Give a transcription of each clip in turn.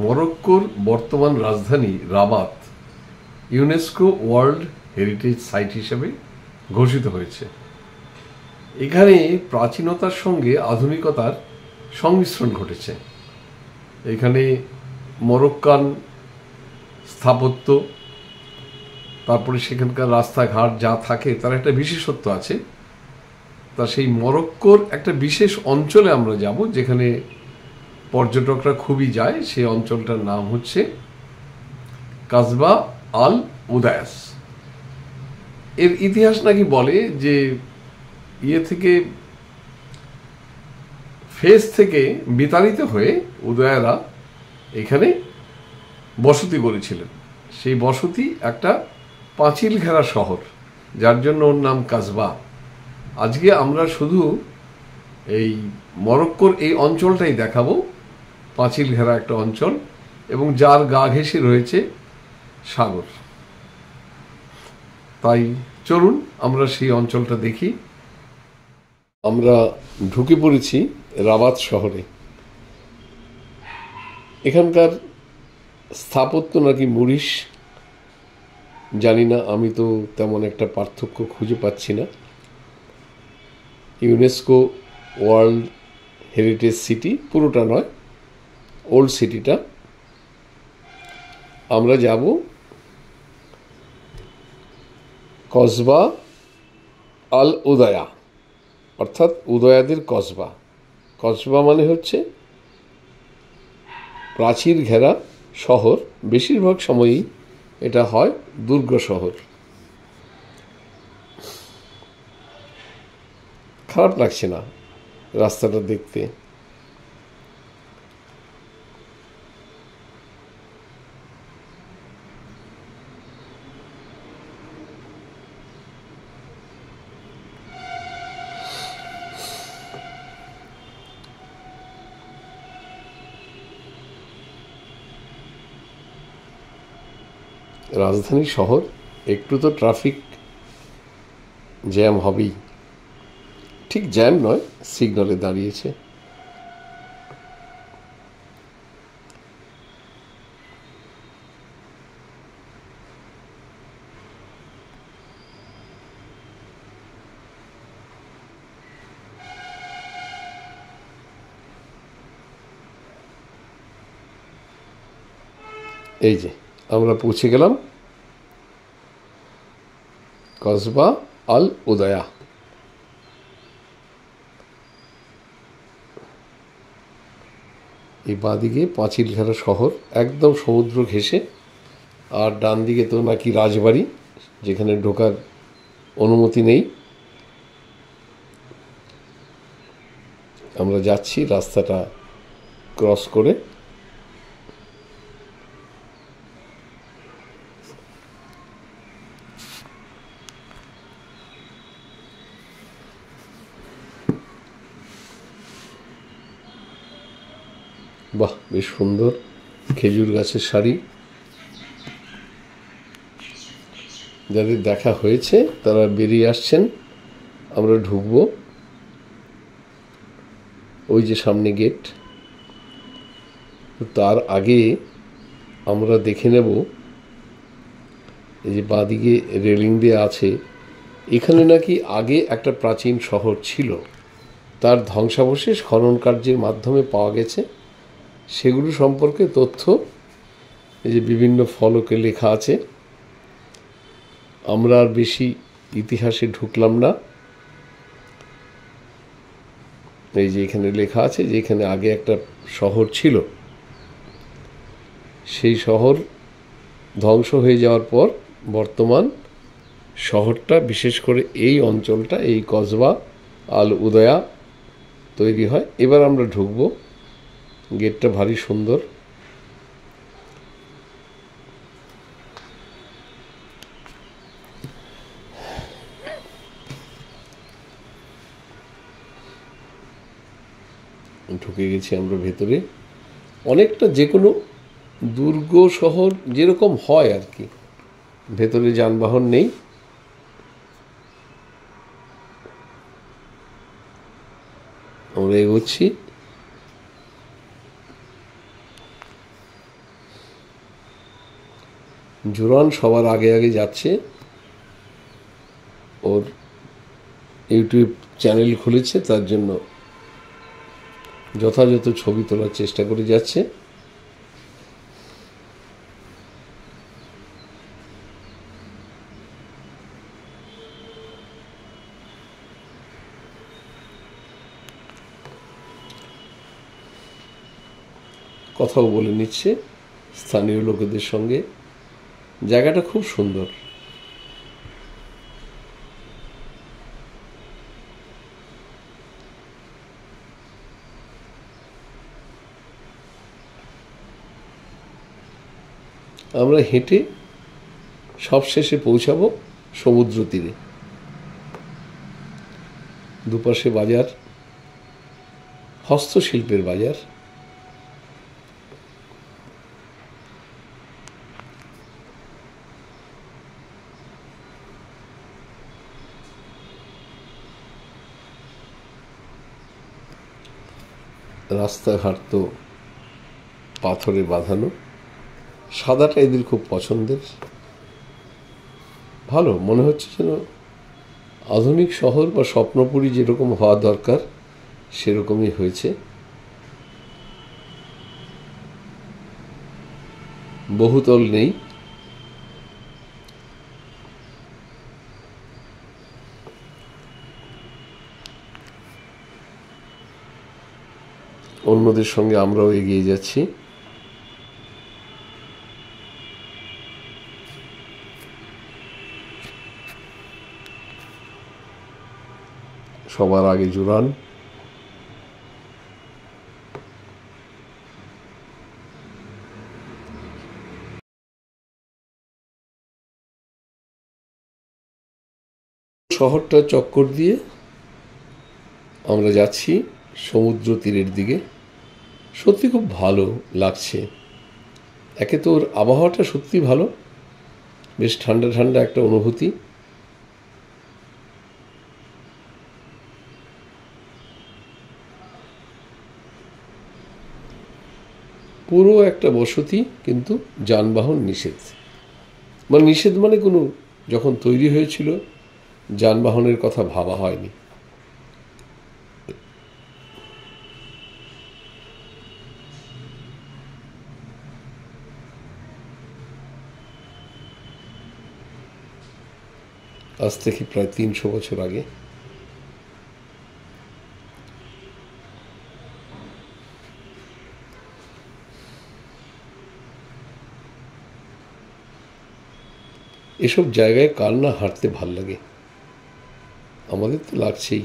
মরক্কোর বর্তমান রাজধানী Rabat UNESCO world heritage site হিসেবে ঘোষিত হয়েছে। এখানে প্রাচীনতার সঙ্গে আধুনিকতার সংমিশ্রণ ঘটেছে। এখানে মরক্কান স্থাপত্য, তারপরে সেখানকার রাস্তাঘাট যা থাকে তার একটা বিশেষত্ব আছে। তা সেই মরক্কোর একটা বিশেষ অঞ্চলে আমরা যাব, যেখানে পর্যটকরা খুবই যায়। সেই অঞ্চলটার নাম হচ্ছে কাসবা আল উদায়াস। এর ইতিহাস নাকি বলে যে থেকে ফেস থেকে বিতাড়িত হয়ে উদয়ারা এখানে বসতি গড়েছিলেন। সেই বসতি একটা পাঁচিল ঘেরা শহর, যার জন্য ওর নাম কাসবা। আজকে আমরা শুধু এই মরক্কোর এই অঞ্চলটাই দেখাবো, পাঁচিল ঘেরা একটা অঞ্চল, এবং যার গা ঘেঁষে রয়েছে সাগর। তাই চলুন আমরা সেই অঞ্চলটা দেখি। আমরা ঢুকে পড়েছি রাবাত শহরে। এখানকার স্থাপত্য নাকি মরিস, জানি না, আমি তো তেমন একটা পার্থক্য খুঁজে পাচ্ছি না। ইউনেস্কো ওয়ার্ল্ড হেরিটেজ সিটি, পুরোটা নয়, ওল্ড সিটিটা। আমরা যাব কসবা আল উদয়া, অর্থাৎ উদয়াদের কসবা। কসবা মানে হচ্ছে প্রাচীর ঘেরা শহর। বেশিরভাগ সময়ই এটা হয় দুর্গ শহর। খারাপ লাগছে না রাস্তাটা দেখতে। রাজধানী শহর, একটু তো ট্রাফিক জ্যাম হবেই। ঠিক জ্যাম নয়, সিগন্যালে দাঁড়িয়েছে। এই যে আমরা পৌঁছে গেলাম কসবা আল উদয়া। এই বাঁদিকে পাঁচিল ঘেরা শহর, একদম সমুদ্র ঘেঁষে। আর ডান দিকে তো নাকি রাজবাড়ি, যেখানে ঢোকার অনুমতি নেই। আমরা যাচ্ছি রাস্তাটা ক্রস করে। বাহ, বেশ সুন্দর খেজুর গাছের সারি। যাদের দেখা হয়েছে তারা বেরিয়ে আসছেন, আমরা ঢুকবো। ওই যে সামনে গেট। তার আগে আমরা দেখে নেব, এই যে বাঁদিকে রেলিং দিয়ে আছে, এখানে নাকি আগে একটা প্রাচীন শহর ছিল। তার ধ্বংসাবশেষ খনন কার্যের মাধ্যমে পাওয়া গেছে। সেগুলো সম্পর্কে তথ্য এই যে বিভিন্ন ফলকে লেখা আছে। আমরা আর বেশি ইতিহাসে ঢুকলাম না। এই যে এখানে লেখা আছে যে এখানে আগে একটা শহর ছিল। সেই শহর ধ্বংস হয়ে যাওয়ার পর বর্তমান শহরটা, বিশেষ করে এই অঞ্চলটা, এই কসবা আল উদয়া তৈরি হয়। এবার আমরা ঢুকবো। গেটটা ভারী সুন্দর। ঢুকে গেছি আমরা ভেতরে। অনেকটা যে কোনো দুর্গ শহর যেরকম হয় আর কি। ভেতরে যানবাহন নেই। আমরা এগোচ্ছি। জুরান সবার আগে আগে যাচ্ছে, ওর ইউটিউব চ্যানেল খুলেছে, তার জন্য যথাযথ ছবি তোলার চেষ্টা করে যাচ্ছে। কথাও বলে নিচ্ছে স্থানীয় লোকেদের সঙ্গে। জায়গাটা খুব সুন্দর। আমরা হেঁটে সবশেষে পৌঁছাবো সমুদ্র তীরে। দুপাশে বাজার, হস্তশিল্পের বাজার। রাস্তাঘাট তো পাথরে বাঁধানো। সাদাটা এদের খুব পছন্দের। ভালো মনে হচ্ছে যেন আধুনিক শহর বা স্বপ্নপুরী যেরকম হওয়া দরকার সেরকমই হয়েছে। বহুতল নেই। অন্যদের সঙ্গে আমরাও এগিয়ে যাচ্ছি। সবার আগে জুরান। শহরটা চক্কর দিয়ে আমরা যাচ্ছি সমুদ্র তীরের দিকে। সত্যি খুব ভালো লাগছে। একে তো ওর আবহাওয়াটা সত্যি ভালো, বেশ ঠান্ডা ঠান্ডা একটা অনুভূতি। পুরো একটা বসতি, কিন্তু যানবাহন নিষেধ। মানে নিষেধ মানে কোনো, যখন তৈরি হয়েছিল যানবাহনের কথা ভাবা হয়নি। আজ থেকে প্রায় 300 বছর আগে। এসব জায়গায় কার না হাঁটতে ভাল লাগে, আমাদের তো লাগছেই।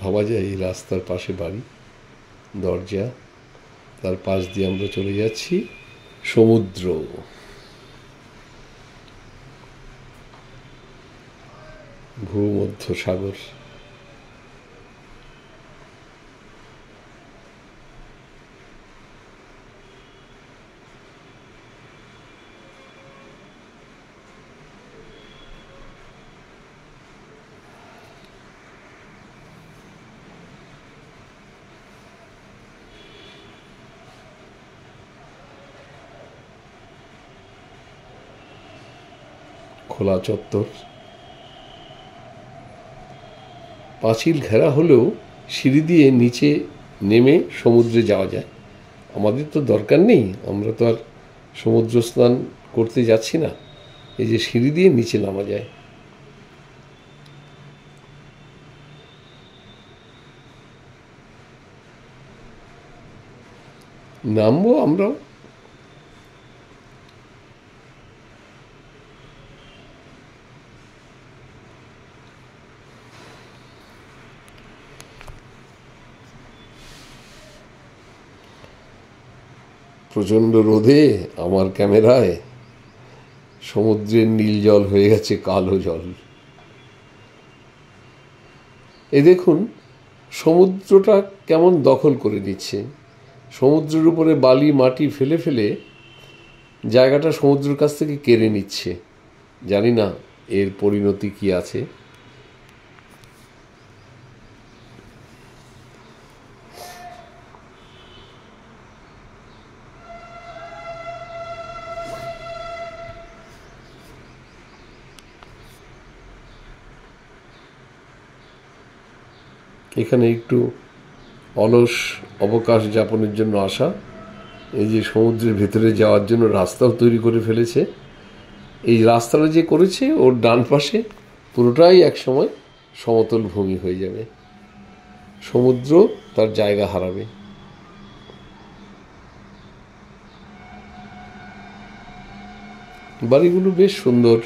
ভাবা যায় এই রাস্তার পাশে বাড়ি, দরজা, তার পাশ দিয়ে আমরা চলে যাচ্ছি সমুদ্র। ভূমধ্য সাগর। খোলা চত্বর, পাঁচিল ঘেরা হলেও সিঁড়ি দিয়ে নিচে নেমে সমুদ্রে যাওয়া যায়। আমাদের তো দরকার নেই, আমরা তো আর সমুদ্র স্নান করতে যাচ্ছি না। এই যে সিঁড়ি দিয়ে নিচে নামা যায়। নামবো আমরাও। প্রচণ্ড রোদে আমার ক্যামেরায় সমুদ্রের নীল জল হয়ে গেছে কালো জল। এই দেখুন সমুদ্রটা কেমন দখল করে নিচ্ছে। সমুদ্রের উপরে বালি মাটি ফেলে ফেলে জায়গাটা সমুদ্রের কাছ থেকে কেড়ে নিচ্ছে। জানি না এর পরিণতি কি আছে। এখানে একটু অলস অবকাশ যাপনের জন্য আসা। এই যে সমুদ্রের ভেতরে যাওয়ার জন্য রাস্তাও তৈরি করে ফেলেছে। এই রাস্তাটা যে করেছে ওর ডান পাশে পুরোটাই একসময় সমতল ভূমি হয়ে যাবে, সমুদ্র তার জায়গা হারাবে। বাড়িগুলো বেশ সুন্দর।